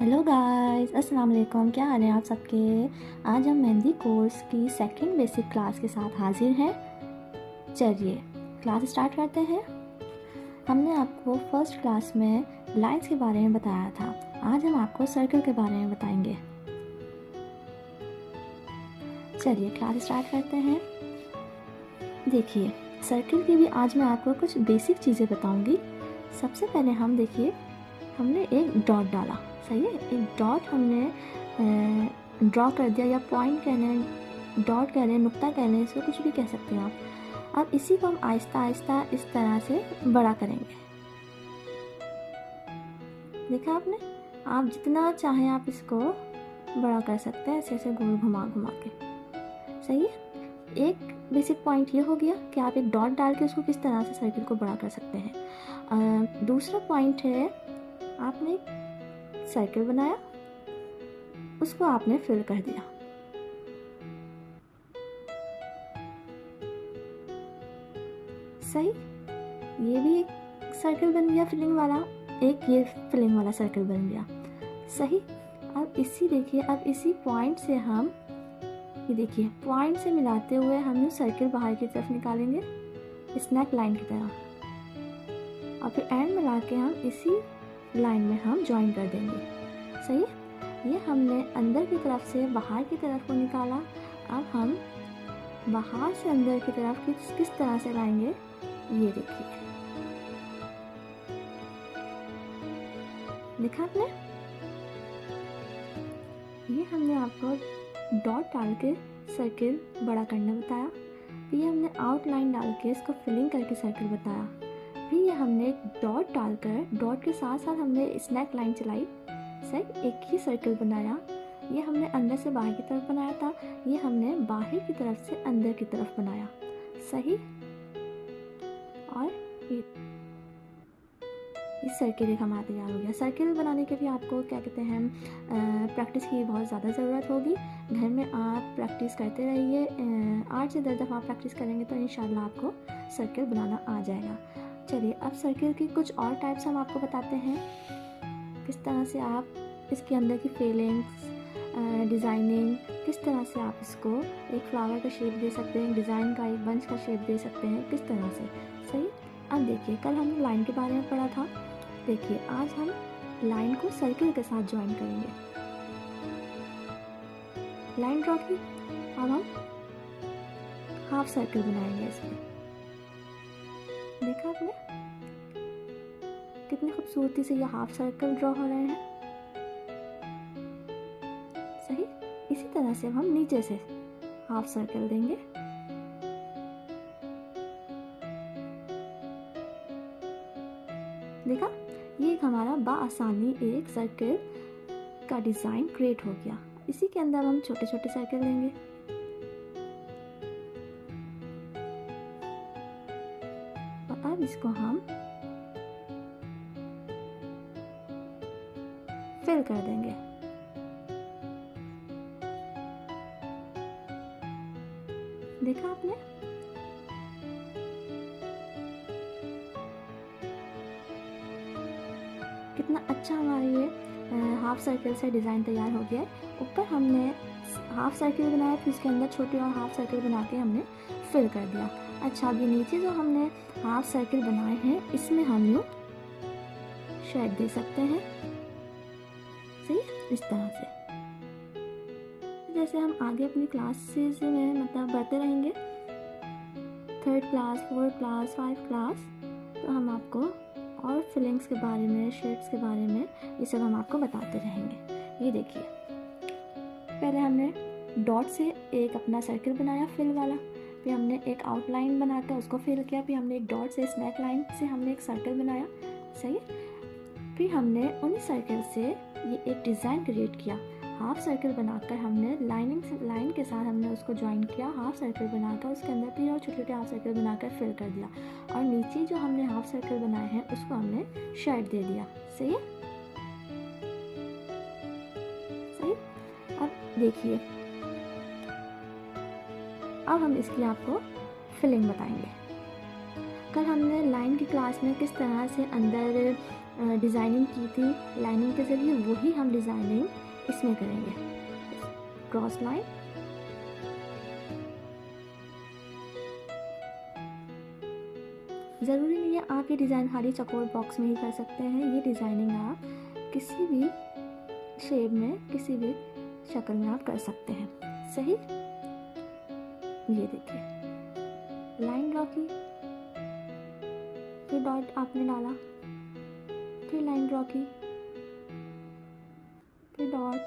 Hello guys, अस्सलाम वालेकुम। क्या हाल है आप सबके। आज हम मेहंदी कोर्स की सेकंड बेसिक क्लास के साथ हाजिर हैं। चलिए क्लास स्टार्ट करते हैं। हमने आपको फर्स्ट क्लास में लाइंस के बारे में बताया था। आज हम आपको सर्कल के बारे में बताएंगे। चलिए क्लास स्टार्ट करते हैं। देखिए सर्कल की भी आज मैं आपको कुछ बेसिक चीज़ें बताऊंगी। सबसे पहले हमने एक डॉट डाला। सही है, एक डॉट हमने ड्रॉ कर दिया, या पॉइंट कह लें, डॉट कह लें, नुक्ता कह लें, इसको कुछ भी कह सकते हैं आप। अब इसी को हम आहिस्ता आहिस्ता इस तरह से बड़ा करेंगे। देखा आपने, आप जितना चाहें आप इसको बड़ा कर सकते हैं, ऐसे ऐसे गोल घुमा घुमा के। सही है, एक बेसिक पॉइंट ये हो गया कि आप एक डॉट डाल के उसको किस तरह से सर्कल को बड़ा कर सकते हैं। दूसरा पॉइंट है, आपने सर्कल बनाया, उसको आपने फिल कर दिया। सही, ये भी एक सर्कल बन गया फिलिंग वाला, एक ये फिलिंग वाला सर्कल बन गया। सही, अब इसी पॉइंट से हम ये देखिए, पॉइंट से मिलाते हुए हम सर्कल बाहर की तरफ निकालेंगे स्नैक लाइन की तरह, और फिर एंड मिला के हम इसी लाइन में हम ज्वाइन कर देंगे। सही, ये हमने अंदर की तरफ से बाहर की तरफ को निकाला। अब हम बाहर से अंदर की तरफ किस तरह से लाएंगे, ये देखिए। देखा आपने, ये हमने आपको डॉट डाल के सर्कल बड़ा करना बताया। फिर ये हमने आउटलाइन डाल के इसको फिलिंग करके सर्कल बताया। फिर ये हमने एक डॉट डालकर, डॉट के साथ साथ हमने स्नैक लाइन चलाई। सही, एक ही सर्कल बनाया। ये हमने अंदर से बाहर की तरफ बनाया था, ये हमने बाहर की तरफ से अंदर की तरफ बनाया। सही, और इस सर्कल एक हमारा तैयार हो गया। सर्कल बनाने के लिए आपको क्या कहते हैं, प्रैक्टिस की बहुत ज़्यादा ज़रूरत होगी। घर में आप प्रैक्टिस करते रहिए। 8 से 10 दफ़ा आप प्रैक्टिस करेंगे तो इंशाल्लाह आपको सर्कल बनाना आ जाएगा। चलिए अब सर्कल की कुछ और टाइप्स हम आपको बताते हैं, किस तरह से आप इसके अंदर की फीलिंग्स, डिज़ाइनिंग, किस तरह से आप इसको एक फ्लावर का शेप दे सकते हैं, डिज़ाइन का एक बंच का शेप दे सकते हैं, किस तरह से। सही, अब देखिए, कल हमने लाइन के बारे में पढ़ा था। देखिए आज हम लाइन को सर्कल के साथ ज्वाइन करेंगे। लाइन ड्रॉ की, अब हम हाफ सर्कल बनाएंगे इसमें। देखा आपने कितनी खूबसूरती से ये हाफ सर्कल ड्रॉ हो रहे हैं। सही, इसी तरह से अब हम नीचे से हाफ सर्कल देंगे। देखा, ये हमारा बाआसानी एक सर्कल का डिज़ाइन क्रिएट हो गया। इसी के अंदर हम छोटे छोटे सर्कल देंगे। और अब इसको हम फिल कर देंगे। देखा आपने, कितना अच्छा हमारा ये हाफ सर्कल से डिज़ाइन तैयार हो गया है। ऊपर हमने हाफ सर्कल बनाया, फिर इसके अंदर छोटे और हाफ सर्कल बना के हमने फिल कर दिया। अच्छा, अभी नीचे जो हमने हाफ सर्कल बनाए हैं, इसमें हम यूँ शेड दे सकते हैं। सही, इस तरह से। जैसे हम आगे अपनी क्लासेस में मतलब बढ़ते रहेंगे, 3rd class, 4th class, 5th class, तो हम आपको और फिलिंग्स के बारे में, शेड्स के बारे में, ये सब हम आपको बताते रहेंगे। ये देखिए, पहले हमने डॉट से एक अपना सर्कल बनाया फिल वाला, फिर हमने एक आउटलाइन बनाकर उसको फिल किया, फिर हमने एक डॉट से स्नैक लाइन से हमने एक सर्कल बनाया। सही, फिर हमने उन सर्कल से ये एक डिज़ाइन क्रिएट किया। हाफ सर्कल बनाकर हमने लाइन के साथ हमने उसको ज्वाइन किया, हाफ सर्कल बनाकर उसके अंदर फिर और छोटे छोटे हाफ सर्कल बनाकर फिल कर दिया, और नीचे जो हमने हाफ सर्कल बनाए हैं उसको हमने शेड दे दिया। सही है, सही। अब देखिए, अब हम इसकी आपको फिलिंग बताएंगे। कल हमने लाइन की क्लास में किस तरह से अंदर डिज़ाइनिंग की थी लाइनिंग के ज़रिए, वही हम डिज़ाइनिंग इसमें करेंगे। क्रॉस लाइन, ज़रूरी नहीं है आप ये डिज़ाइन खाली चौकोर बॉक्स में ही कर सकते हैं। ये डिज़ाइनिंग आप किसी भी शेप में, किसी भी शक्ल में आप कर सकते हैं। सही, ये देखिए लाइन ड्रॉ की, फिर डॉट आपने डाला, फिर लाइन ड्रॉ की, फिर dot,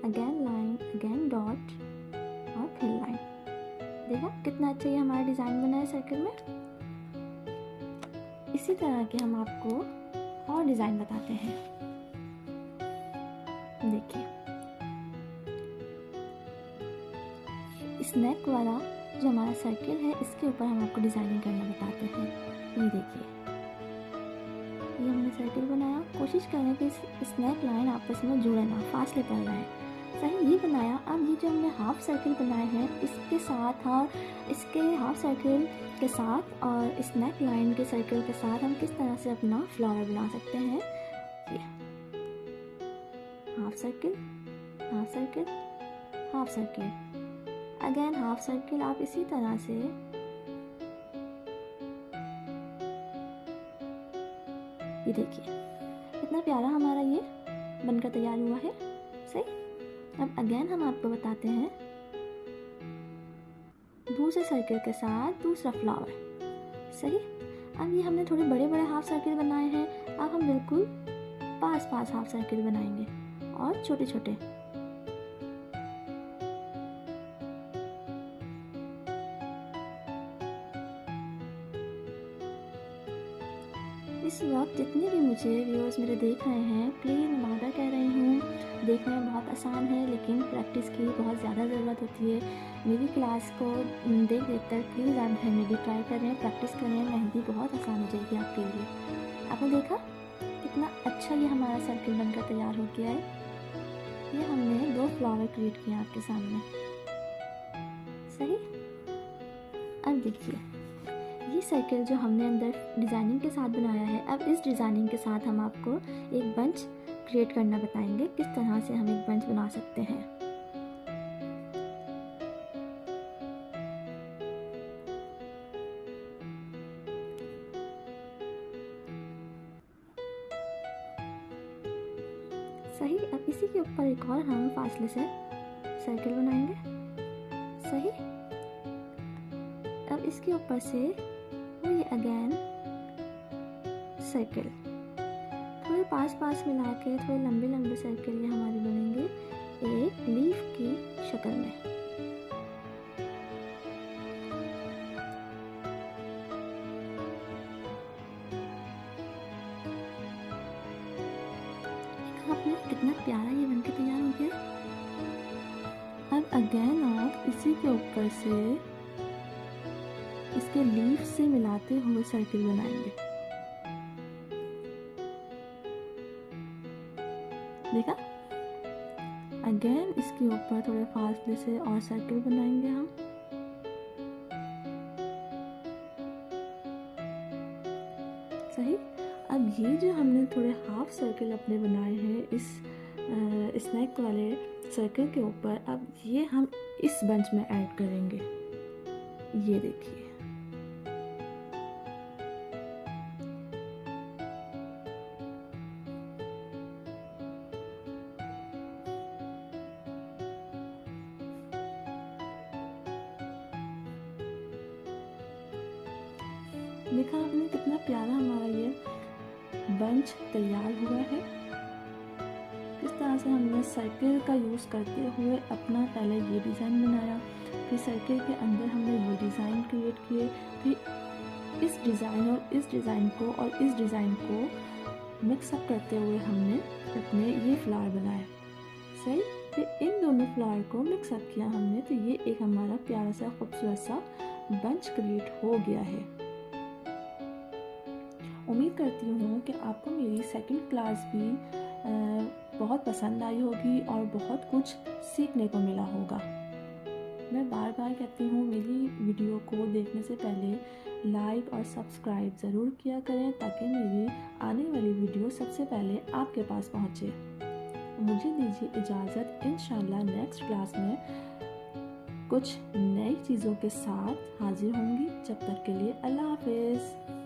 again line, again dot और फिर लाइन। देखा कितना अच्छा ये हमारा डिज़ाइन बना है सर्कल में। इसी तरह के हम आपको और डिज़ाइन बताते हैं। देखिए स्नैक वाला जो हमारा सर्कल है, इसके ऊपर हम आपको डिज़ाइनिंग करना बताते हैं। ये देखिए, ये हमने सर्कल बनाया, कोशिश करें कि स्नैक लाइन आपस में जुड़े ना, फासले पड़ रहे हैं। सही, ये बनाया। अब ये जो हमने हाफ सर्कल बनाए हैं, इसके साथ और इसके हाफ सर्कल के साथ और स्नैक लाइन के सर्कल के साथ हम किस तरह से अपना फ्लावर बना सकते हैं। ये half circle, half circle, half circle, again half circle. आप इसी तरह से ये देखिए कितना प्यारा हमारा ये बनकर तैयार हुआ है। सही, अब अगेन हम आपको बताते हैं दूसरे सर्कल के साथ दूसरा फ्लावर। सही, अब ये हमने थोड़े बड़े बड़े हाफ सर्कल बनाए हैं, अब हम बिल्कुल पास पास हाफ सर्कल बनाएंगे और छोटे छोटे। इस वक्त जितने भी मुझे व्यूअर्स मेरे देख रहे हैं, प्लीज़ मैं बार बार कह रही हूँ, देखने में बहुत आसान है लेकिन प्रैक्टिस की बहुत ज़्यादा ज़रूरत होती है। मेरी क्लास को देख देख कर प्लीज़ आप घर में भी ट्राई करें, प्रैक्टिस करें, मेहंदी बहुत आसान हो जाएगी आपके लिए। आपने देखा कितना अच्छा ये हमारा सर्कल बनकर तैयार हो गया है। ये हमने 2 फ्लावर क्रिएट किए आपके सामने। सही, अब देखिए ये सर्कल जो हमने अंदर डिज़ाइनिंग के साथ बनाया है, अब इस डिज़ाइनिंग के साथ हम आपको एक बंच क्रिएट करना बताएंगे, किस तरह से हम एक बंच बना सकते हैं। सही, अब इसी के ऊपर एक और हम फासले से सर्कल बनाएंगे। सही, अब इसके ऊपर से ये अगेन सर्कल, थोड़े पास पास मिला के थोड़े लंबे लंबे सर्कल ये हमारे बनेंगे एक लीफ की शक्ल में। आपने कितना प्यारा ये बनके तैयार हो गया। अब अगेन आप इसी के ऊपर से इसके लीफ से मिलाते हुए सर्कल बनाएंगे। देखा, अगेन इसके ऊपर थोड़े फासले से और सर्कल बनाएंगे हम। सही, अब ये जो हमने थोड़े हाफ सर्कल अपने बनाए हैं इस स्नैक वाले सर्कल के ऊपर, अब ये हम इस बंच में ऐड करेंगे। ये देखिए, देखा आपने कितना प्यारा हमारा ये बंच तैयार हुआ है। किस तरह से हमने सर्कल का यूज़ करते हुए अपना पहले ये डिज़ाइन बनाया, फिर सर्कल के अंदर हमने ये डिज़ाइन क्रिएट किए, फिर इस डिज़ाइन और इस डिज़ाइन को और इस डिज़ाइन को मिक्सअप करते हुए हमने अपने ये फ्लावर बनाए। सही, फिर इन दोनों फ्लावर को मिक्सअप किया हमने, तो ये एक हमारा प्यारा सा खूबसूरत सा बंच क्रिएट हो गया है। उम्मीद करती हूँ कि आपको मेरी सेकंड क्लास भी बहुत पसंद आई होगी और बहुत कुछ सीखने को मिला होगा। मैं बार बार कहती हूँ, मेरी वीडियो को देखने से पहले लाइक और सब्सक्राइब ज़रूर किया करें ताकि मेरी आने वाली वीडियो सबसे पहले आपके पास पहुँचे। मुझे दीजिए इजाज़त, इंशाल्लाह नेक्स्ट क्लास में कुछ नई चीज़ों के साथ हाजिर होंगी। जब तक के लिए अल्लाह हाफ़िज़।